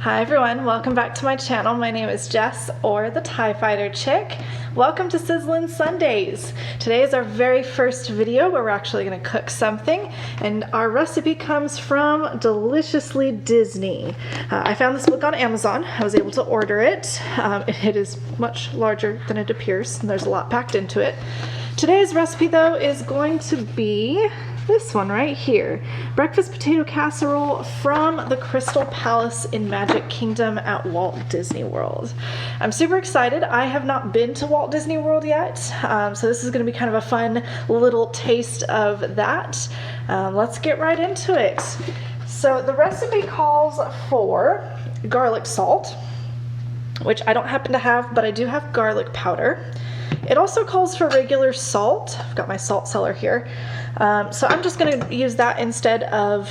Hi everyone, welcome back to my channel. My name is Jess, or the TIE Fighter Chick. Welcome to Sizzling Sundays. Today is our very first video where we're actually going to cook something, and our recipe comes from Deliciously Disney. I found this book on Amazon. I was able to order it. It is much larger than it appears, and there's a lot packed into it. Today's recipe though is going to be this one right here. Breakfast Potato Casserole from the Crystal Palace in Magic Kingdom at Walt Disney World. I'm super excited. I have not been to Walt Disney World yet, so this is going to be kind of a fun little taste of that. Let's get right into it. So the recipe calls for garlic salt, which I don't happen to have, but I do have garlic powder. It also calls for regular salt. I've got my salt cellar here. So I'm just going to use that instead of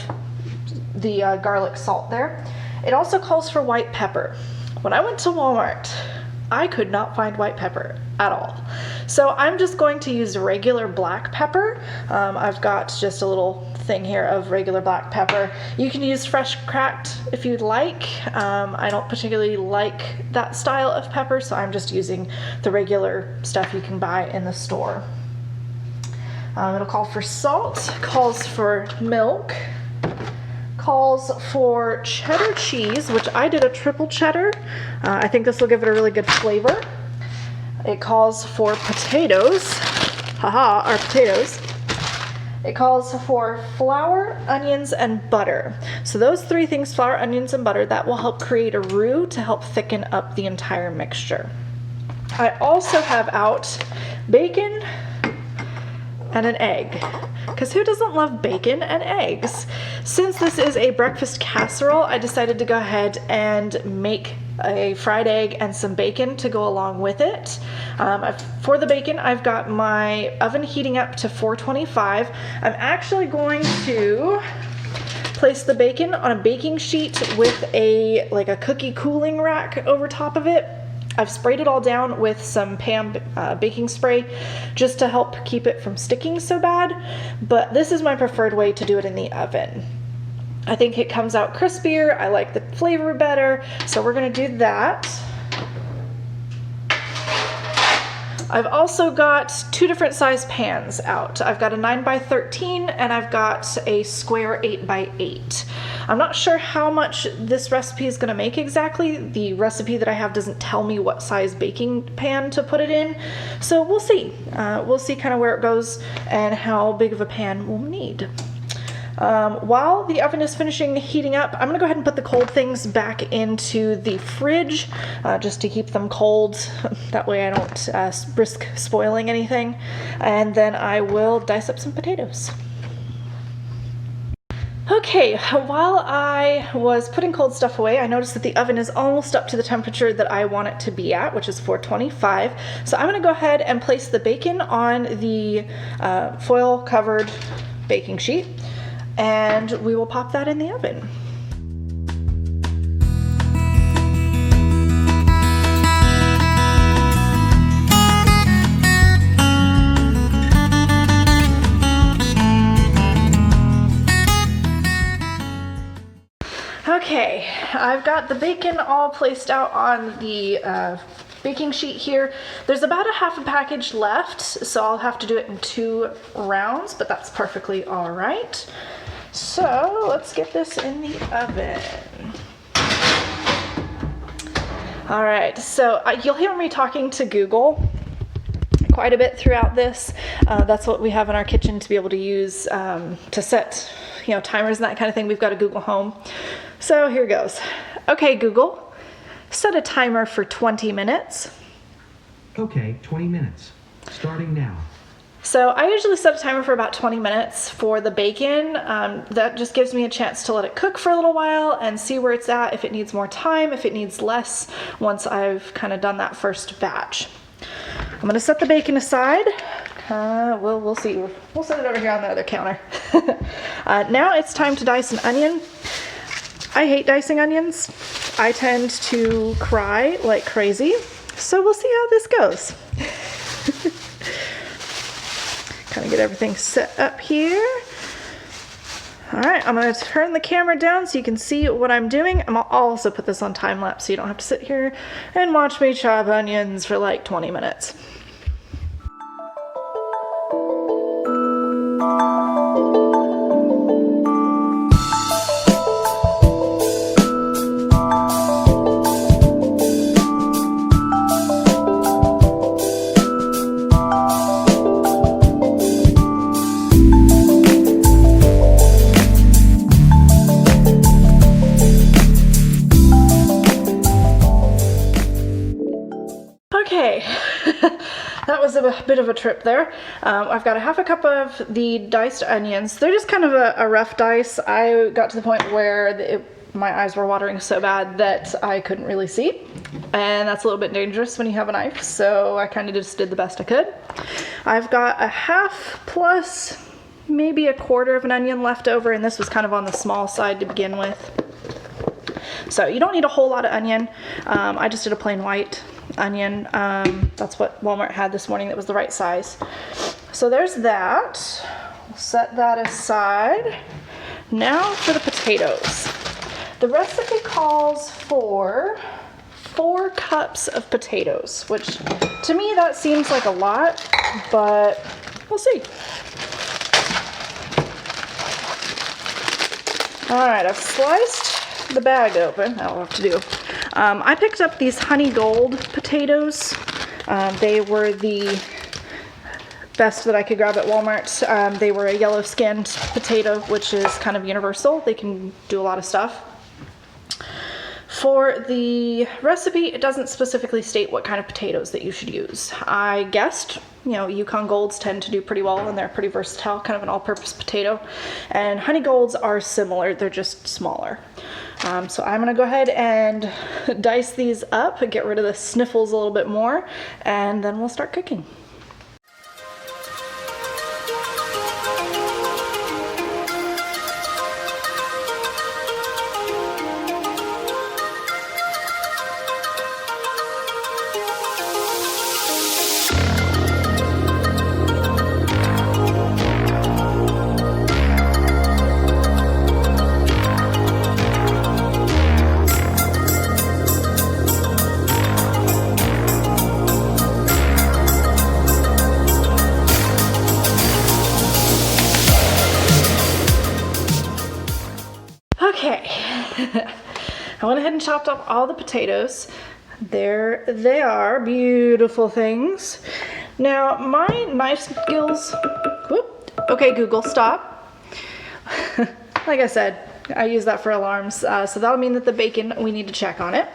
the garlic salt there. It also calls for white pepper. When I went to Walmart, I could not find white pepper at all. So I'm just going to use regular black pepper. I've got just a little thing here of regular black pepper. You can use fresh cracked if you'd like. I don't particularly like that style of pepper, so I'm just using the regular stuff you can buy in the store. It'll call for salt, calls for milk, calls for cheddar cheese, which I did a triple cheddar. I think this will give it a really good flavor. It calls for potatoes. Haha, our potatoes. It calls for flour, onions, and butter. So those three things, flour, onions, and butter, that will help create a roux to help thicken up the entire mixture. I also have out bacon and an egg, because who doesn't love bacon and eggs? Since this is a breakfast casserole, I decided to go ahead and make a fried egg and some bacon to go along with it. For the bacon, I've got my oven heating up to 425. I'm actually going to place the bacon on a baking sheet with a cookie cooling rack over top of it. I've sprayed it all down with some Pam baking spray just to help keep it from sticking so bad, but this is my preferred way to do it in the oven. I think it comes out crispier, I like the flavor better, so we're gonna do that. I've also got two different size pans out. I've got a 9x13 and I've got a square 8x8. I'm not sure how much this recipe is gonna make exactly. The recipe that I have doesn't tell me what size baking pan to put it in, so we'll see. We'll see kind of where it goes and how big of a pan we'll need. While the oven is finishing heating up, I'm gonna go ahead and put the cold things back into the fridge just to keep them cold. That way I don't risk spoiling anything. And then I will dice up some potatoes. Okay, while I was putting cold stuff away, I noticed that the oven is almost up to the temperature that I want it to be at, which is 425. So I'm gonna go ahead and place the bacon on the foil covered baking sheet, and we will pop that in the oven. Okay, I've got the bacon all placed out on the baking sheet here. There's about a half a package left, so I'll have to do it in 2 rounds, but that's perfectly all right. So let's get this in the oven. All right, so you'll hear me talking to Google quite a bit throughout this. That's what we have in our kitchen to be able to use to set, timers and that kind of thing. We've got a Google Home. So here goes. Okay, Google, set a timer for 20 minutes. Okay, 20 minutes. Starting now. So I usually set a timer for about 20 minutes for the bacon. That just gives me a chance to let it cook for a little while and see where it's at, if it needs more time, if it needs less, once I've kind of done that first batch. I'm gonna set the bacon aside. We'll see. We'll set it over here on the other counter. Now it's time to dice an onion. I hate dicing onions. I tend to cry like crazy. So we'll see how this goes. Kind of get everything set up here. All right, I'm gonna turn the camera down so you can see what I'm doing. I'll also put this on time lapse so you don't have to sit here and watch me chop onions for like 20 minutes. Okay, that was a bit of a trip there. I've got a half a cup of the diced onions. They're just kind of a rough dice. I got to the point where my eyes were watering so bad that I couldn't really see. And that's a little bit dangerous when you have a knife, so I kind of just did the best I could. I've got a half plus maybe a quarter of an onion left over, and this was kind of on the small side to begin with. So you don't need a whole lot of onion. I just did a plain white onion. That's what Walmart had this morning. That was the right size. So there's that. We'll set that aside. Now for the potatoes. The recipe calls for 4 cups of potatoes, which to me that seems like a lot, but we'll see. All right, I've sliced the bag open. That'll have to do. I picked up these honey gold potatoes. They were the best that I could grab at Walmart. They were a yellow skinned potato, which is kind of universal. They can do a lot of stuff. For the recipe, it doesn't specifically state what kind of potatoes that you should use. I guessed, you know, Yukon Golds tend to do pretty well and they're pretty versatile, kind of an all-purpose potato. And honey golds are similar, they're just smaller. So I'm gonna go ahead and dice these up and get rid of the sniffles a little bit more, and then we'll start cooking. Okay, I went ahead and chopped up all the potatoes. There they are, beautiful things. Now my knife skills, whoop, okay Google, stop. Like I said, I use that for alarms, so that'll mean that the bacon, we need to check on it.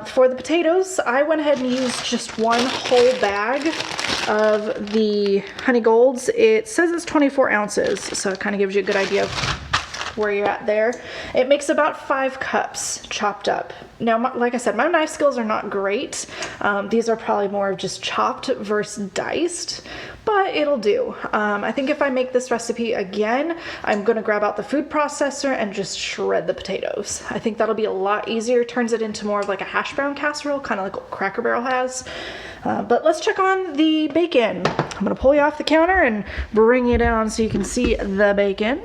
For the potatoes, I went ahead and used just one whole bag of the honey golds. It says it's 24 ounces, so it kind of gives you a good idea of where you're at there. It makes about 5 cups chopped up. Now, like I said, my knife skills are not great. These are probably more of just chopped versus diced, but it'll do. I think if I make this recipe again, I'm gonna grab out the food processor and just shred the potatoes. I think that'll be a lot easier. Turns it into more of like a hash brown casserole, kind of like what Cracker Barrel has. But let's check on the bacon. I'm gonna pull you off the counter and bring you down so you can see the bacon.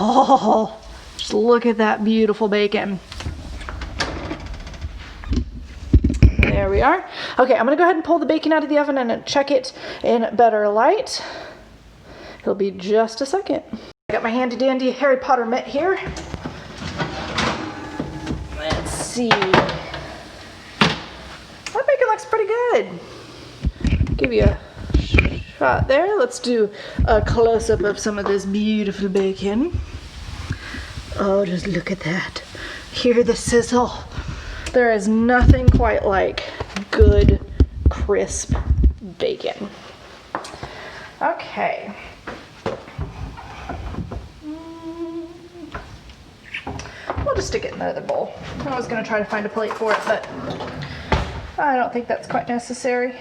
Oh, just look at that beautiful bacon. There we are. Okay, I'm gonna go ahead and pull the bacon out of the oven and check it in better light. It'll be just a second. I got my handy dandy Harry Potter mitt here. Let's see. That bacon looks pretty good. Give you a shot there. Let's do a close-up of some of this beautiful bacon. Oh, just look at that. Hear the sizzle. There is nothing quite like good, crisp bacon. Okay. We'll just stick it in the other bowl. I was going to try to find a plate for it, but I don't think that's quite necessary.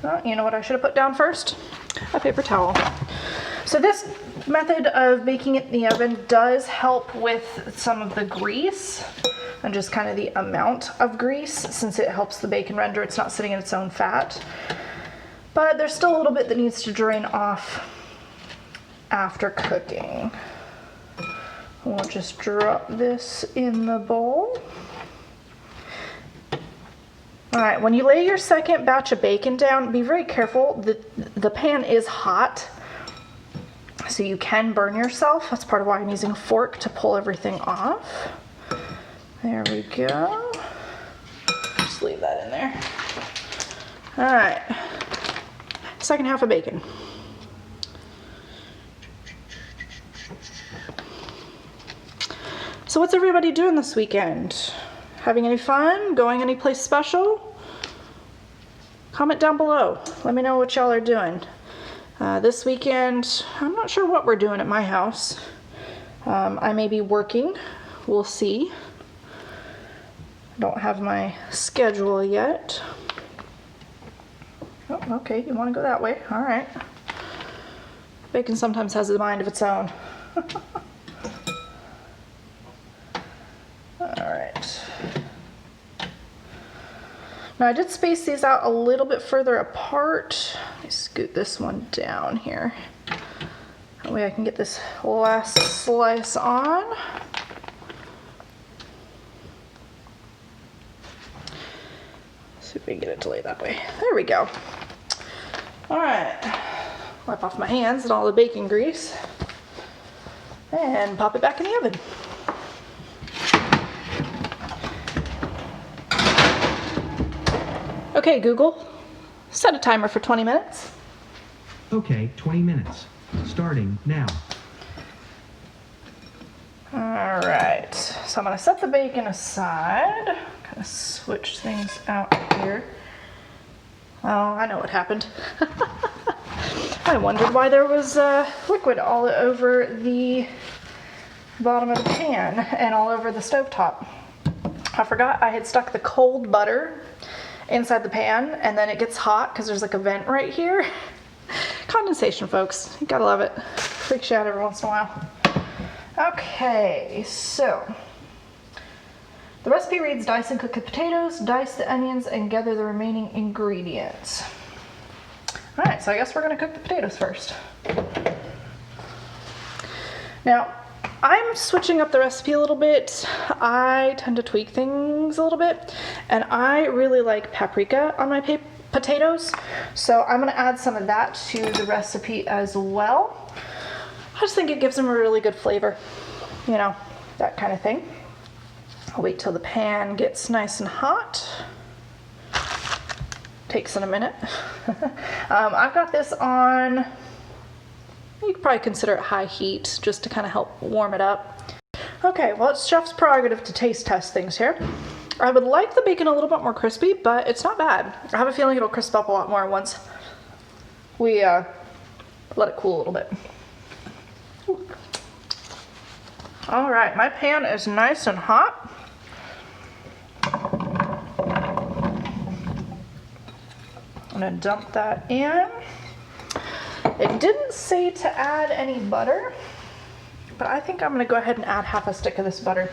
Oh, you know what I should have put down first? A paper towel. So this method of baking it in the oven does help with some of the grease and just kind of the amount of grease, since it helps the bacon render. It's not sitting in its own fat. but there's still a little bit that needs to drain off after cooking. We'll just drop this in the bowl. All right, when you lay your second batch of bacon down, be very careful. The pan is hot, so you can burn yourself. That's part of why I'm using a fork to pull everything off. There we go. Just leave that in there. All right, second half of bacon. So what's everybody doing this weekend? Having any fun? Going anyplace special? Comment down below. Let me know what y'all are doing. This weekend, I'm not sure what we're doing at my house. I may be working. We'll see. Don't have my schedule yet. Oh, okay, you want to go that way. All right. Bacon sometimes has a mind of its own. Alright. Now I did space these out a little bit further apart. Let me scoot this one down here. That way I can get this last slice on. See if we can get it to lay that way. There we go. Alright. Wipe off my hands and all the bacon grease. And pop it back in the oven. Okay, Google, set a timer for 20 minutes. Okay, 20 minutes. Starting now. All right, so I'm gonna set the bacon aside. Kind of switch things out here. Oh, I know what happened. I wondered why there was liquid all over the bottom of the pan and all over the stovetop. I forgot I had stuck the cold butter inside the pan, and then it gets hot because there's like a vent right here. Condensation, folks. You gotta love it. Freaks you out every once in a while. Okay, so the recipe reads: dice and cook the potatoes, dice the onions, and gather the remaining ingredients. All right, so I guess we're gonna cook the potatoes first. Now, I'm switching up the recipe a little bit. I tend to tweak things a little bit, and I really like paprika on my potatoes, so I'm gonna add some of that to the recipe as well. I just think it gives them a really good flavor, you know, that kind of thing. I'll wait till the pan gets nice and hot. Takes it a minute. I've got this on, you could probably consider it high heat, just to kind of help warm it up. Okay, well, it's chef's prerogative to taste test things here. I would like the bacon a little bit more crispy, but it's not bad. I have a feeling it'll crisp up a lot more once we let it cool a little bit. All right, my pan is nice and hot. I'm gonna dump that in. It didn't say to add any butter, but I think I'm gonna go ahead and add half a stick of this butter.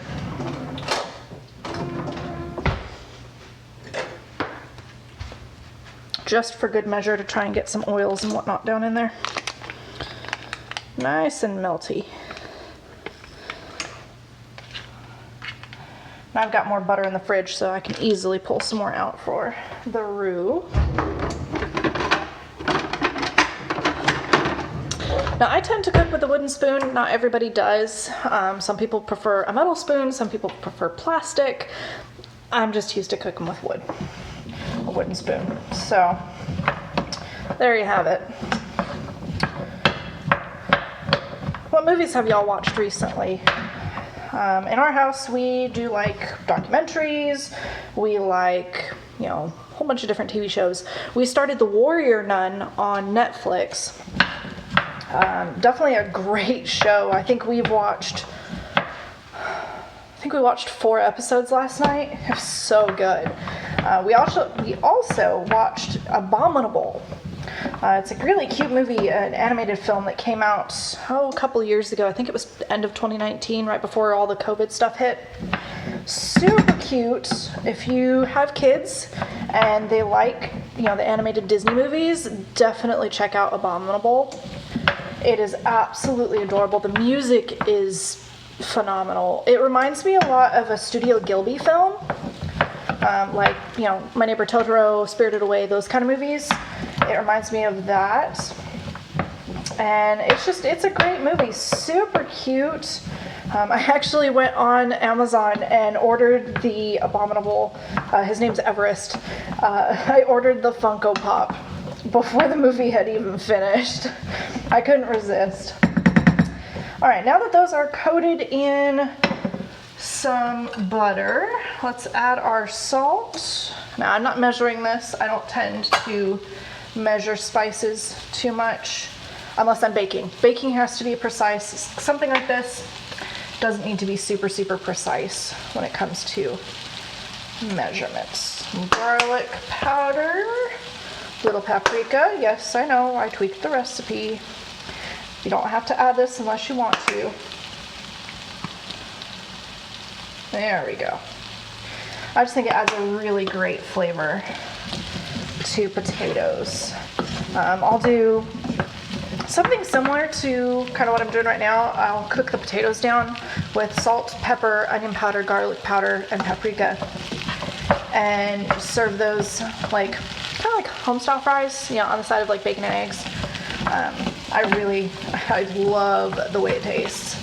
Just for good measure, to try and get some oils and whatnot down in there. Nice and melty. And I've got more butter in the fridge, so I can easily pull some more out for the roux. Now, I tend to cook with a wooden spoon. Not everybody does. Some people prefer a metal spoon. Some people prefer plastic. I'm just used to cooking with wood. A wooden spoon. So, there you have it. What movies have y'all watched recently? In our house, we do like documentaries. We like, you know, a whole bunch of different TV shows. We started The Warrior Nun on Netflix. Definitely a great show. I think we watched 4 episodes last night. It was so good. We also watched Abominable. It's a really cute movie, an animated film that came out a couple years ago. I think it was the end of 2019, right before all the COVID stuff hit. Super cute. If you have kids and they like the animated Disney movies, definitely check out Abominable. It is absolutely adorable. The music is phenomenal. It reminds me a lot of a Studio Ghibli film, like, My Neighbor Totoro, Spirited Away, those kind of movies. It reminds me of that. And it's a great movie, super cute. I actually went on Amazon and ordered the Abominable, his name's Everest. I ordered the Funko Pop before the movie had even finished. I couldn't resist. All right, now that those are coated in some butter, let's add our salt. Now, I'm not measuring this. I don't tend to measure spices too much unless I'm baking. Baking has to be precise. Something like this doesn't need to be super, super precise when it comes to measurements. Garlic powder, little paprika. Yes, I know, I tweaked the recipe. You don't have to add this unless you want to. There we go. I just think it adds a really great flavor to potatoes. I'll do something similar to kind of what I'm doing right now. I'll cook the potatoes down with salt, pepper, onion powder, garlic powder, and paprika, and serve those kind of like home-style fries, on the side of like bacon and eggs. I love the way it tastes.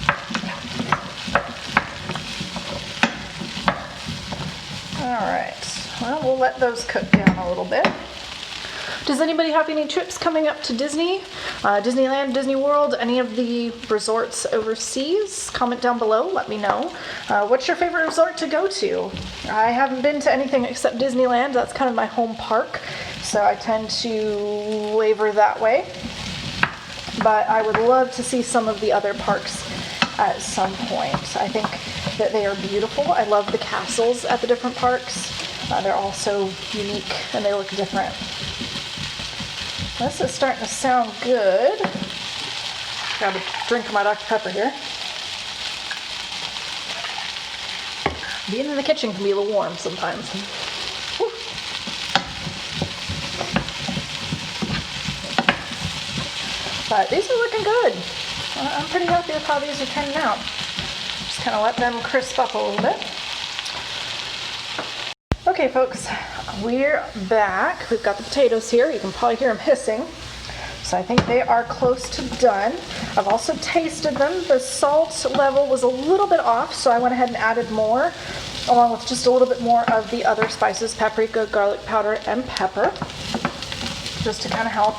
All right, well, we'll let those cook down a little bit. Does anybody have any trips coming up to Disney, Disneyland, Disney World, any of the resorts overseas? Comment down below, let me know. What's your favorite resort to go to? I haven't been to anything except Disneyland. That's kind of my home park, so I tend to waver that way. But I would love to see some of the other parks at some point. I think that they are beautiful. I love the castles at the different parks. They're all so unique and they look different. This is starting to sound good. Grab a drink of my Dr. Pepper here. Being in the kitchen can be a little warm sometimes. Whew. But these are looking good. I'm pretty happy with how these are turning out. Just kind of let them crisp up a little bit. Okay, folks, we're back. We've got the potatoes here. You can probably hear them hissing. So I think they are close to done. I've also tasted them. The salt level was a little bit off, so I went ahead and added more, along with just a little bit more of the other spices, paprika, garlic powder, and pepper, just to kind of help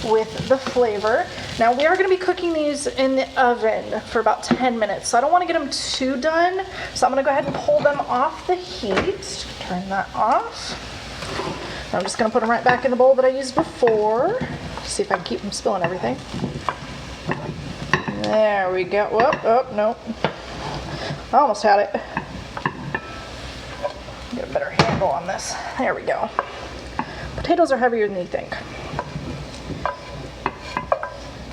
with the flavor. Now we are going to be cooking these in the oven for about 10 minutes, so I don't want to get them too done. So I'm going to go ahead and pull them off the heat. Turn that off. I'm just going to put them right back in the bowl that I used before. See if I can keep from spilling everything. There we go. Whoop, oh, no. I almost had it. Get a better handle on this. There we go. Potatoes are heavier than you think.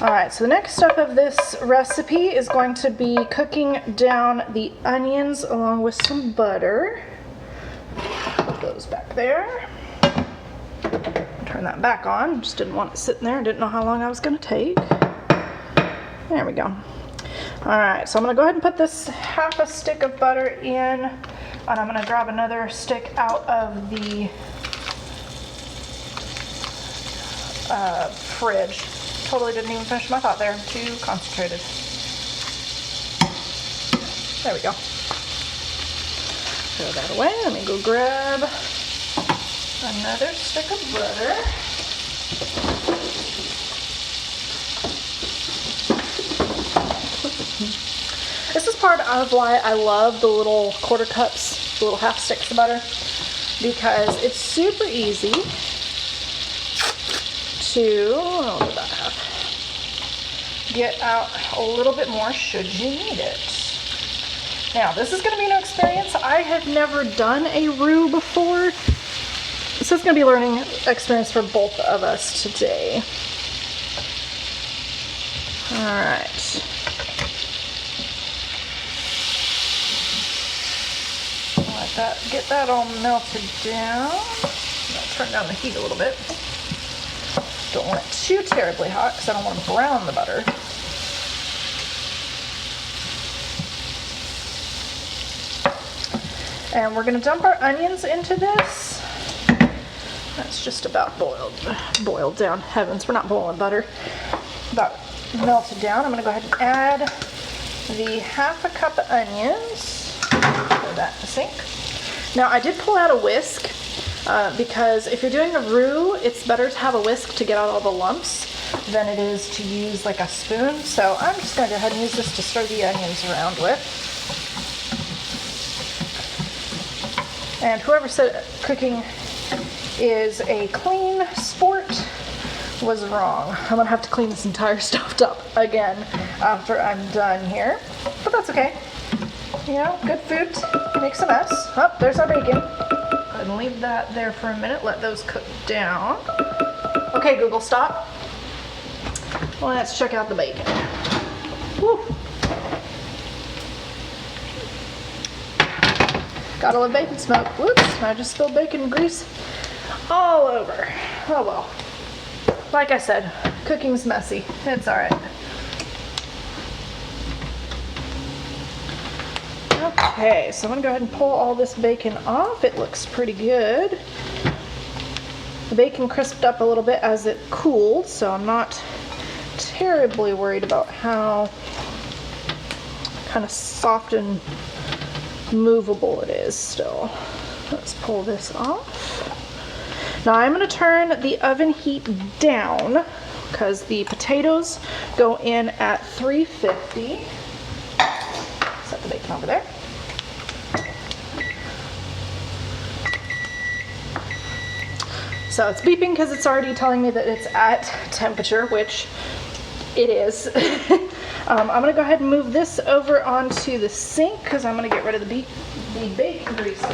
Alright, so the next step of this recipe is going to be cooking down the onions along with some butter. Put those back there. Turn that back on. Just didn't want it sitting there. Didn't know how long I was going to take. There we go. Alright, so I'm going to go ahead and put this half a stick of butter in, and I'm going to grab another stick out of the fridge. Totally didn't even finish my thought there. I'm too concentrated. There we go. Throw that away. Let me go grab another stick of butter. This is part of why I love the little quarter cups, the little half sticks of butter, because it's super easy to, what did that have? Get out a little bit more should you need it. Now, this is going to be a new experience. I have never done a roux before, so it's going to be a learning experience for both of us today. All right. Get that all melted down. turn down the heat a little bit. Don't want it too terribly hot because I don't want to brown the butter. And we're going to dump our onions into this. That's just about boiled down. Heavens, we're not boiling butter. About melted down. I'm going to go ahead and add the 1/2 cup of onions. Put that in the sink. Now I did pull out a whisk because if you're doing a roux, it's better to have a whisk to get out all the lumps than it is to use like a spoon. So I'm just going to go ahead and use this to stir the onions around with. And whoever said cooking is a clean sport was wrong. I'm gonna have to clean this entire stove up again after I'm done here, but that's okay. You know, good food makes a mess. Oh, there's our bacon. Go ahead and leave that there for a minute. Let those cook down. Okay, Google, stop. Let's check out the bacon. Woo. Gotta love bacon smoke. Whoops, I just spilled bacon grease all over. Oh well. Like I said, cooking's messy. It's alright. Okay, so I'm gonna go ahead and pull all this bacon off. It looks pretty good. The bacon crisped up a little bit as it cooled, so I'm not terribly worried about how kind of soft and movable it is still. Let's pull this off. Now I'm going to turn the oven heat down because the potatoes go in at 350. Set the bacon over there. So it's beeping because it's already telling me that it's at temperature, which it is. I'm going to go ahead and move this over onto the sink because I'm going to get rid of the bacon grease.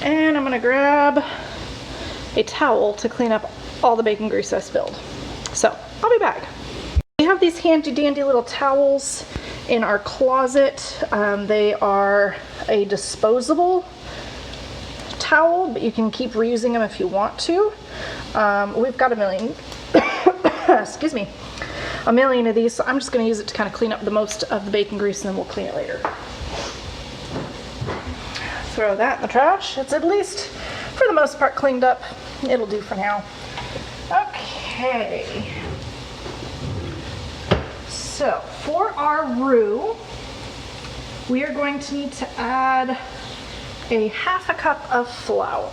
And I'm going to grab a towel to clean up all the bacon grease I spilled. So I'll be back. We have these handy dandy little towels in our closet. They are a disposable towel, but you can keep reusing them if you want to. We've got a million, excuse me, a million of these, so I'm just going to use it to kind of clean up the most of the bacon grease and then we'll clean it later. Throw that in the trash. It's at least, for the most part, cleaned up. It'll do for now. Okay. So, for our roux, we are going to need to add a 1/2 cup of flour.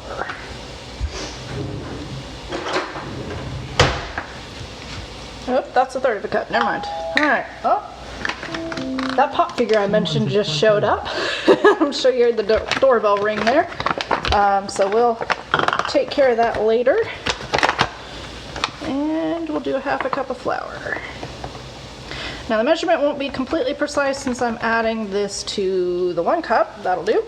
Oh, that's 1/3 cup. Never mind. All right. Oh, that pop figure I mentioned just showed up. I'm sure you heard the doorbell ring there. So we'll take care of that later. And we'll do a 1/2 cup of flour. Now the measurement won't be completely precise since I'm adding this to the 1 cup. That'll do.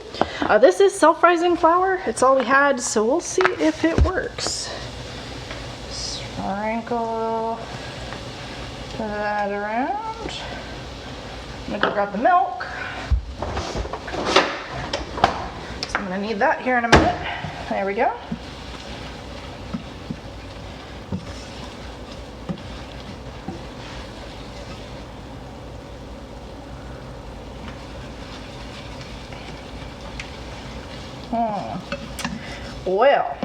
This is self-rising flour. It's all we had, so we'll see if it works. Sprinkle that around. I'm gonna go grab the milk. So I'm gonna need that here in a minute. There we go. Well,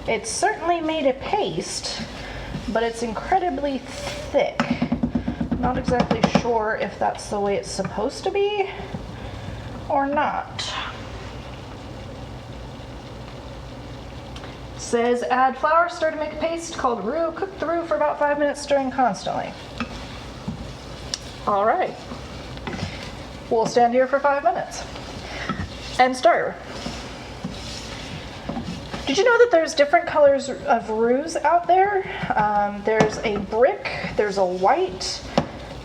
it's certainly made a paste, but it's incredibly thick. Not exactly sure if that's the way it's supposed to be or not. It says add flour, stir to make a paste called roux. Cook the roux for about 5 minutes, stirring constantly. All right. We'll stand here for 5 minutes and stir. Did you know that there's different colors of roux out there? There's a brick, there's a white,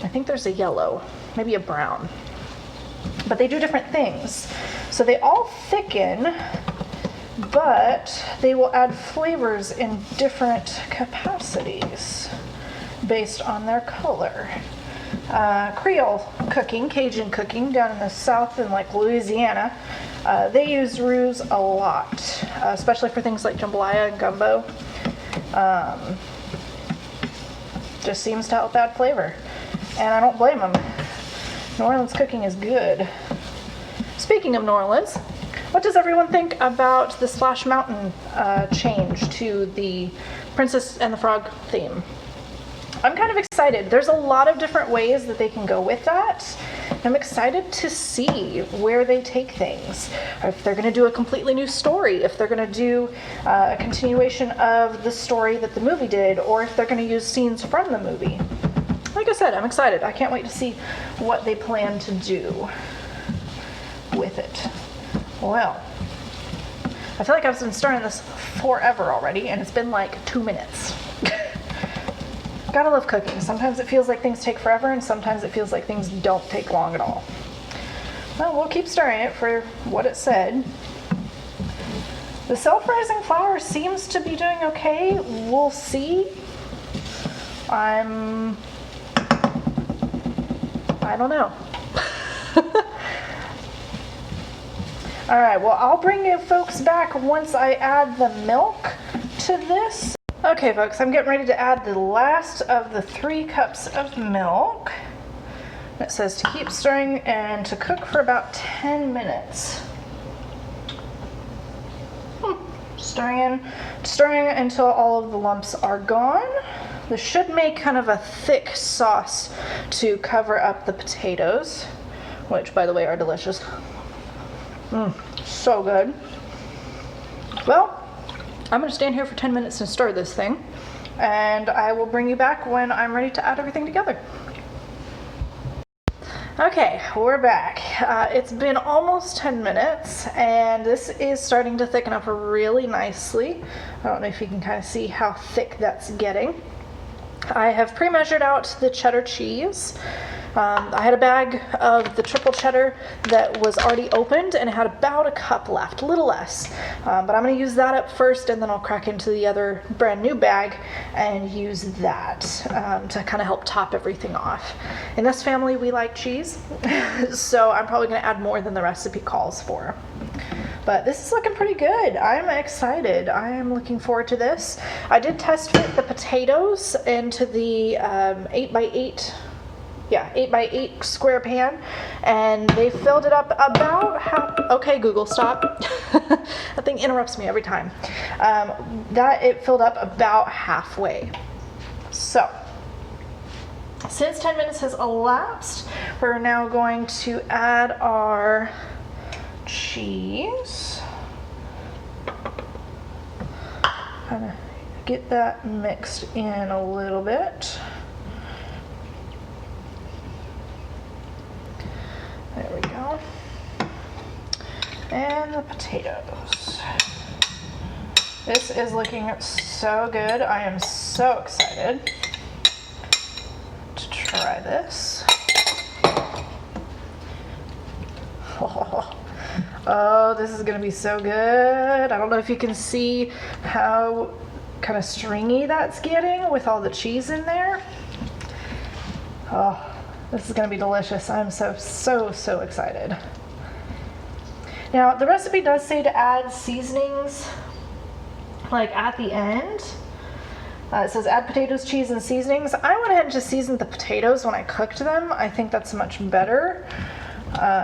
I think there's a yellow, maybe a brown. But they do different things. So they all thicken, but they will add flavors in different capacities based on their color. Creole cooking, Cajun cooking down in the South in like Louisiana. They use roux a lot, especially for things like jambalaya and gumbo. Just seems to help add flavor, and I don't blame them. New Orleans cooking is good. Speaking of New Orleans, what does everyone think about the Splash Mountain change to the Princess and the Frog theme? I'm kind of excited. There's a lot of different ways that they can go with that. I'm excited to see where they take things. If they're going to do a completely new story, if they're going to do a continuation of the story that the movie did, or if they're going to use scenes from the movie. Like I said, I'm excited. I can't wait to see what they plan to do with it. Well, I feel like I've been starting this forever already, and it's been like 2 minutes. Gotta love cooking. Sometimes it feels like things take forever, and sometimes it feels like things don't take long at all. Well, we'll keep stirring it for what it said. The self-rising flour seems to be doing okay. We'll see. I don't know. All right, well, I'll bring you folks back once I add the milk to this. Okay, folks, I'm getting ready to add the last of the 3 cups of milk. It says to keep stirring and to cook for about 10 minutes. Stirring until all of the lumps are gone. This should make kind of a thick sauce to cover up the potatoes, which, by the way, are delicious. So good. Well, I'm gonna stand here for 10 minutes and stir this thing, and I will bring you back when I'm ready to add everything together. Okay, we're back. It's been almost 10 minutes, and this is starting to thicken up really nicely. I don't know if you can kind of see how thick that's getting. I have pre-measured out the cheddar cheese. I had a bag of the triple cheddar that was already opened, and it had about a cup left, a little less. But I'm going to use that up first, and then I'll crack into the other brand new bag and use that to kind of help top everything off. In this family, we like cheese, so I'm probably going to add more than the recipe calls for. But this is looking pretty good. I'm excited. I am looking forward to this. I did test fit the potatoes into the 8x8 square pan, and they filled it up about half. Okay, Google, stop. That thing interrupts me every time. It filled up about halfway. So, since 10 minutes has elapsed, we're now going to add our cheese. Kind of get that mixed in a little bit. There we go. And the potatoes. This is looking so good. I am so excited to try this. Oh, this is gonna be so good. I don't know if you can see how kind of stringy that's getting with all the cheese in there. Oh. This is going to be delicious. I'm so excited. Now, the recipe does say to add seasonings like at the end. It says add potatoes, cheese, and seasonings. I went ahead and just seasoned the potatoes when I cooked them. I think that's a much better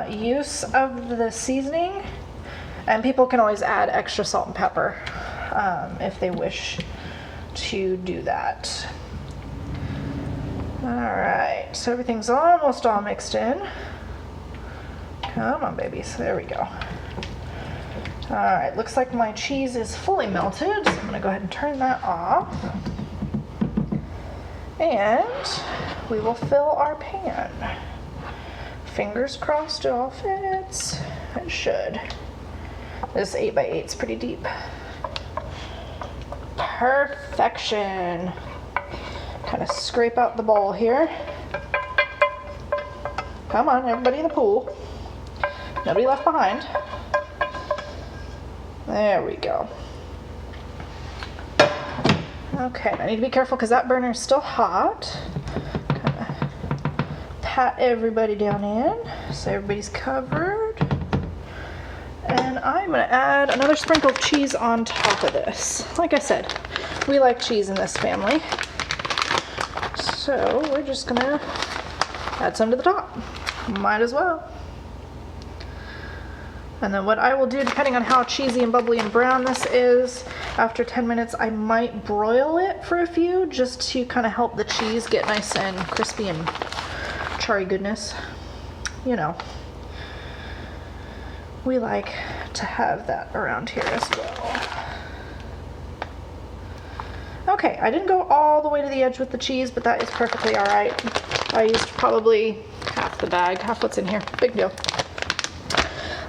use of the seasoning. And people can always add extra salt and pepper if they wish to do that. Alright, so everything's almost all mixed in. Come on, babies. There we go. Alright, looks like my cheese is fully melted, so I'm going to go ahead and turn that off. And we will fill our pan. Fingers crossed it all fits. It should. This 8x8 is pretty deep. Perfection. Kind of scrape out the bowl here. Come on, everybody in the pool. Nobody left behind. There we go. Okay, I need to be careful because that burner is still hot. Kind of pat everybody down in so everybody's covered. And I'm gonna add another sprinkle of cheese on top of this. Like I said, we like cheese in this family. So we're just gonna add some to the top. Might as well. And then what I will do, depending on how cheesy and bubbly and brown this is, after 10 minutes I might broil it for a few just to kind of help the cheese get nice and crispy and charry goodness. You know, we like to have that around here as well. Okay, I didn't go all the way to the edge with the cheese, but that is perfectly all right. I used probably half the bag, half what's in here. Big deal.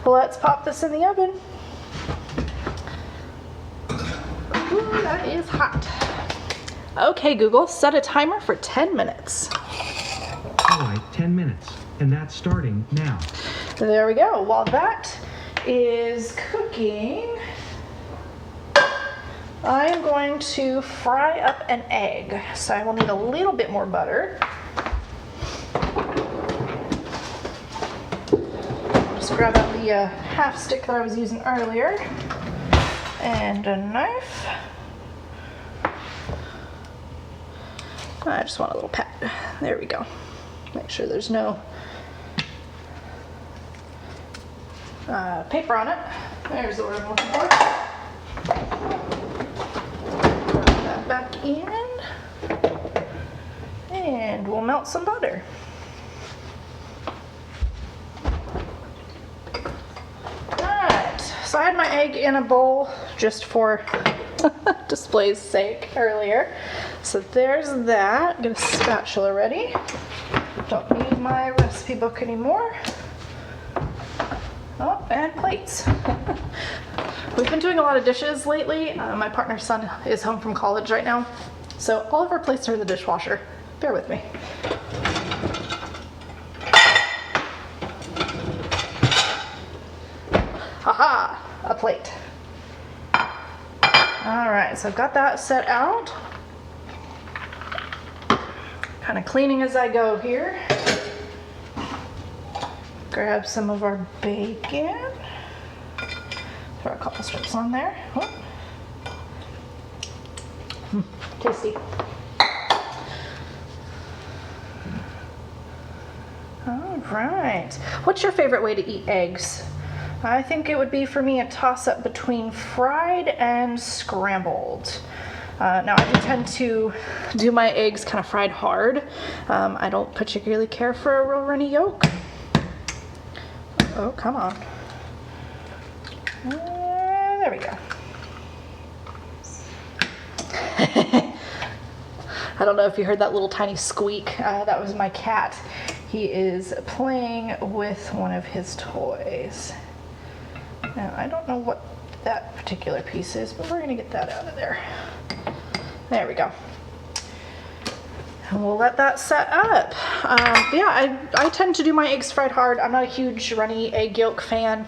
Let's pop this in the oven. Ooh, that is hot. Okay, Google, set a timer for 10 minutes. All right, 10 minutes. And that's starting now. There we go. While that is cooking, I am going to fry up an egg. So I will need a little bit more butter. Just grab out the half stick that I was using earlier and a knife. I just want a little pat. There we go. Make sure there's no paper on it. There's the word I'm looking for. Put that back in. And we'll melt some butter. Alright, so I had my egg in a bowl just for display's sake earlier. So there's that. Get a spatula ready. Don't need my recipe book anymore. Oh, and plates. We've been doing a lot of dishes lately. My partner's son is home from college right now, so all of our plates are in the dishwasher. Bear with me. Haha, a plate. All right, so I've got that set out. Kind of cleaning as I go here. Grab some of our bacon. Throw a couple strips on there. Oh. Tasty. All right. What's your favorite way to eat eggs? I think it would be for me a toss-up between fried and scrambled. Now I do tend to do my eggs kind of fried hard. I don't particularly care for a real runny yolk. Oh, come on. There we go. I don't know if you heard that little tiny squeak. That was my cat. He is playing with one of his toys. Now, I don't know what that particular piece is, but we're gonna get that out of there. There we go. And we'll let that set up. Yeah, I tend to do my eggs fried hard. I'm not a huge runny egg yolk fan.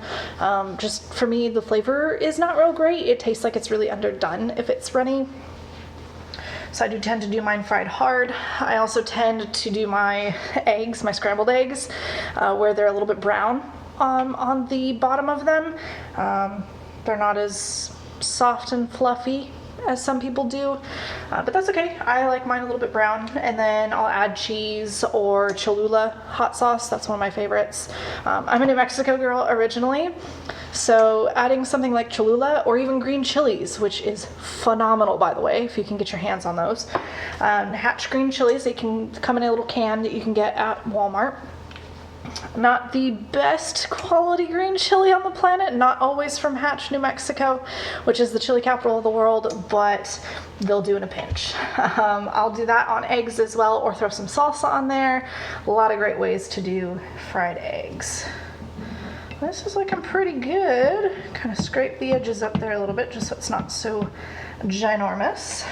Just for me, the flavor is not real great. It tastes like it's really underdone if it's runny. So I do tend to do mine fried hard. I also tend to do my eggs, my scrambled eggs, where they're a little bit brown on the bottom of them. They're not as soft and fluffy as some people do, but that's okay. I like mine a little bit brown, and then I'll add cheese or Cholula hot sauce. That's one of my favorites. I'm a New Mexico girl originally, so adding something like Cholula or even green chilies, which is phenomenal, by the way, if you can get your hands on those. Hatch green chilies, they can come in a little can that you can get at Walmart. Not the best quality green chili on the planet, not always from Hatch, New Mexico, which is the chili capital of the world, but they'll do in a pinch. I'll do that on eggs as well, or throw some salsa on there. A lot of great ways to do fried eggs. This is looking pretty good. Kind of scrape the edges up there a little bit just so it's not so ginormous.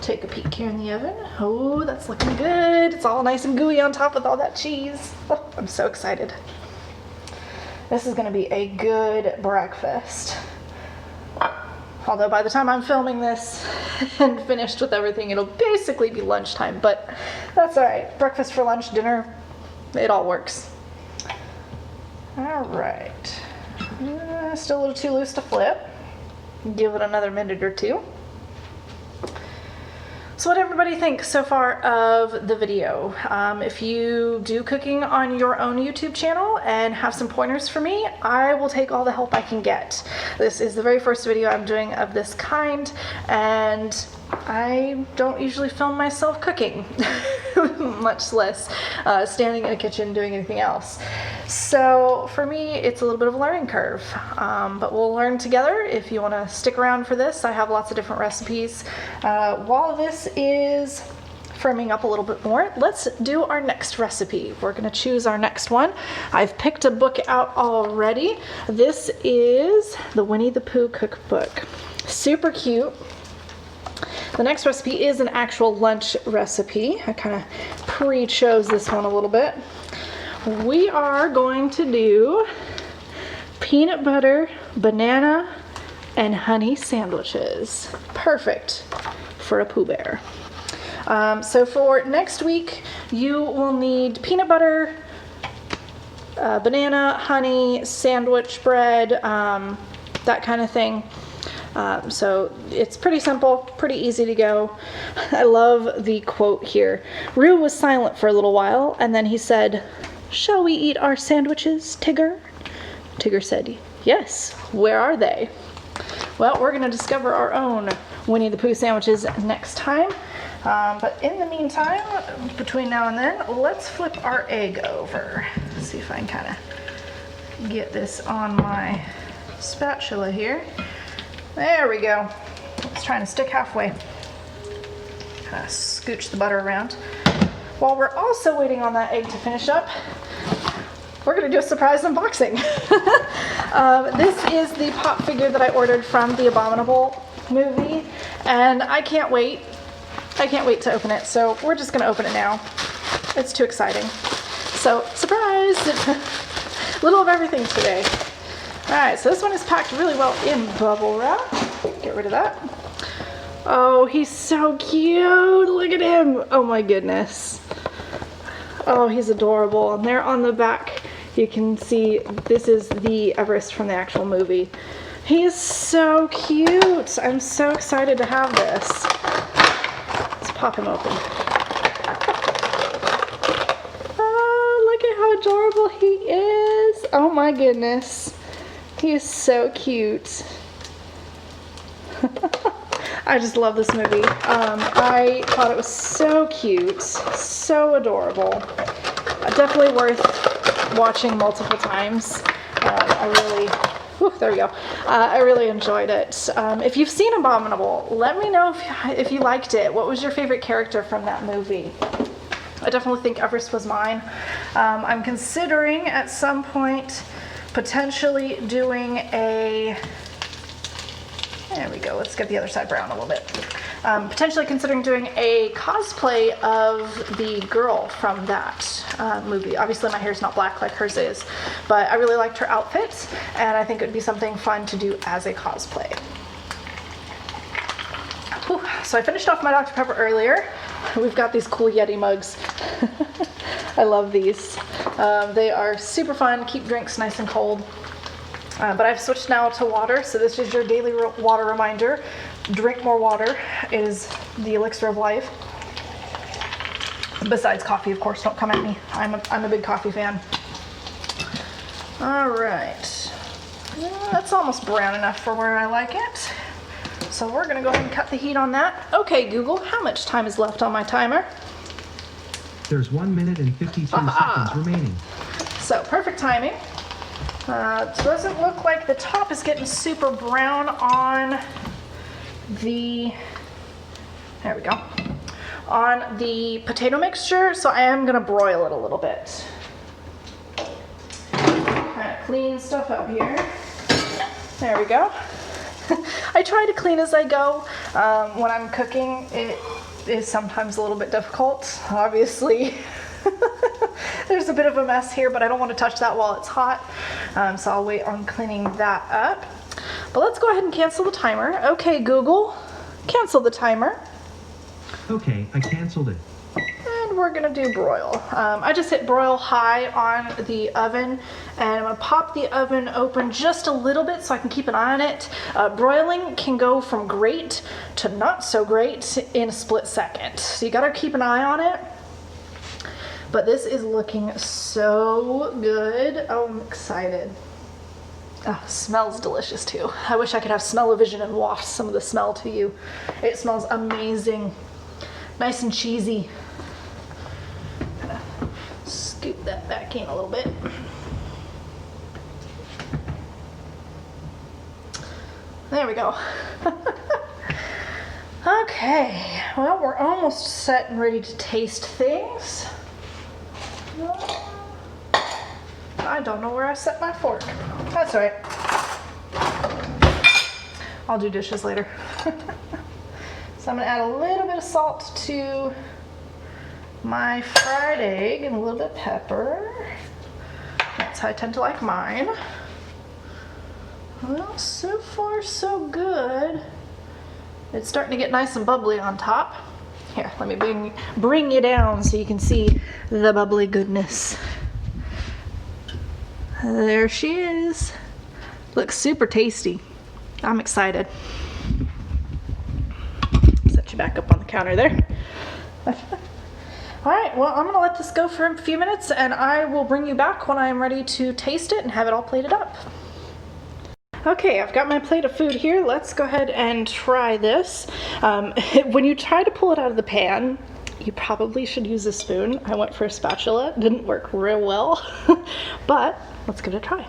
Take a peek here in the oven. Oh, that's looking good. It's all nice and gooey on top with all that cheese. Oh, I'm so excited. This is gonna be a good breakfast. Although by the time I'm filming this and finished with everything, it'll basically be lunchtime, but that's all right. Breakfast for lunch, dinner it all works. All right. Still a little too loose to flip. Give it another minute or two. So what did everybody think so far of the video? If you do cooking on your own YouTube channel and have some pointers for me, I will take all the help I can get. This is the very first video I'm doing of this kind, and I don't usually film myself cooking, much less standing in a kitchen doing anything else. So for me, it's a little bit of a learning curve, but we'll learn together. If you want to stick around for this, I have lots of different recipes. While this is firming up a little bit more, let's do our next recipe. We're going to choose our next one. I've picked a book out already. This is the Winnie the Pooh cookbook. Super cute. The next recipe is an actual lunch recipe. I kind of pre-chose this one a little bit. We are going to do peanut butter, banana, and honey sandwiches. Perfect for a Pooh Bear. So for next week, you will need peanut butter, banana, honey, sandwich bread, that kind of thing. So it's pretty simple, pretty easy to go. I love the quote here. Roux was silent for a little while, and then he said, "Shall we eat our sandwiches, Tigger?" Tigger said, "Yes, where are they?" Well, we're going to discover our own Winnie the Pooh sandwiches next time. But in the meantime, between now and then, let's flip our egg over. Let's see if I can kind of get this on my spatula here. There we go. It's trying to stick halfway. Kind of scooch the butter around. While we're also waiting on that egg to finish up, we're going to do a surprise unboxing. This is the pop figure that I ordered from the Abominable movie, and I can't wait. I can't wait to open it, so we're just going to open it now. It's too exciting. So, surprise! Little of everything today. Alright, so this one is packed really well in bubble wrap. Get rid of that. Oh, he's so cute! Look at him! Oh my goodness. Oh, he's adorable. And there on the back, you can see this is the Everest from the actual movie. He is so cute! I'm so excited to have this. Let's pop him open. Oh, look at how adorable he is! Oh my goodness. He is so cute. I just love this movie. I thought it was so cute, so adorable. Definitely worth watching multiple times. There we go. I really enjoyed it. If you've seen Abominable, let me know if you liked it. What was your favorite character from that movie? I definitely think Everest was mine. I'm considering at some point potentially doing a, there we go, let's get the other side brown a little bit. Potentially considering doing a cosplay of the girl from that movie. Obviously my hair's not black like hers is, but I really liked her outfit, and I think it would be something fun to do as a cosplay. Whew. So I finished off my Dr. Pepper earlier. We've got these cool Yeti mugs. I love these. They are super fun, keep drinks nice and cold. But I've switched now to water, so this is your daily water reminder. Drink more water. It is the elixir of life. Besides coffee, of course, don't come at me. I'm a big coffee fan. All right. That's almost brown enough for where I like it. So we're gonna go ahead and cut the heat on that. Okay, Google, how much time is left on my timer? There's 1 minute and 52 seconds remaining. So perfect timing. It doesn't look like the top is getting super brown on the, there we go, on the potato mixture, so I am gonna broil it a little bit. Kind of clean stuff up here. There we go. I try to clean as I go. When I'm cooking, it is sometimes a little bit difficult. Obviously, there's a bit of a mess here, but I don't want to touch that while it's hot. So I'll wait on cleaning that up. But let's go ahead and cancel the timer. Okay, Google, cancel the timer. Okay, I canceled it. And and we're gonna do broil. I just hit broil high on the oven, and I'm gonna pop the oven open just a little bit so I can keep an eye on it. Broiling can go from great to not so great in a split second, so you gotta keep an eye on it. But this is looking so good. Oh, I'm excited. Oh, smells delicious too. I wish I could have smell-o-vision and waft some of the smell to you. It smells amazing. Nice and cheesy. Gonna scoop that back in a little bit. There we go. Okay, well, we're almost set and ready to taste things. I don't know where I set my fork. That's all right. I'll do dishes later. So I'm gonna add a little bit of salt to my fried egg and a little bit of pepper. That's how I tend to like mine. Well, so far so good. It's starting to get nice and bubbly on top. Here, let me bring you down so you can see the bubbly goodness. There she is. Looks super tasty. I'm excited. Set you back up on the counter there. All right, well, I'm gonna let this go for a few minutes and I will bring you back when I'm ready to taste it and have it all plated up. Okay, I've got my plate of food here. Let's go ahead and try this. When you try to pull it out of the pan, you probably should use a spoon. I went for a spatula. It didn't work real well, but let's give it a try.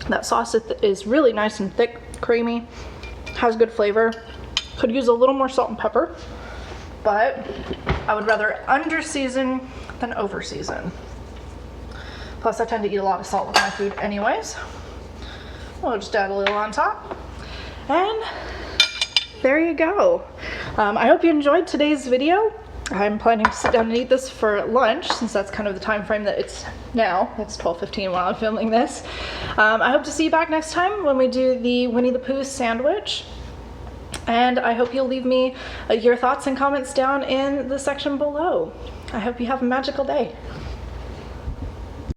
That sauce is really nice and thick, creamy, has good flavor. Could use a little more salt and pepper, but I would rather under-season than over-season. Plus, I tend to eat a lot of salt with my food anyways. We'll just add a little on top. And there you go. I hope you enjoyed today's video. I'm planning to sit down and eat this for lunch since that's kind of the time frame that it's now. It's 12:15 while I'm filming this. I hope to see you back next time when we do the Winnie the Pooh sandwich. And I hope you'll leave me your thoughts and comments down in the section below. I hope you have a magical day.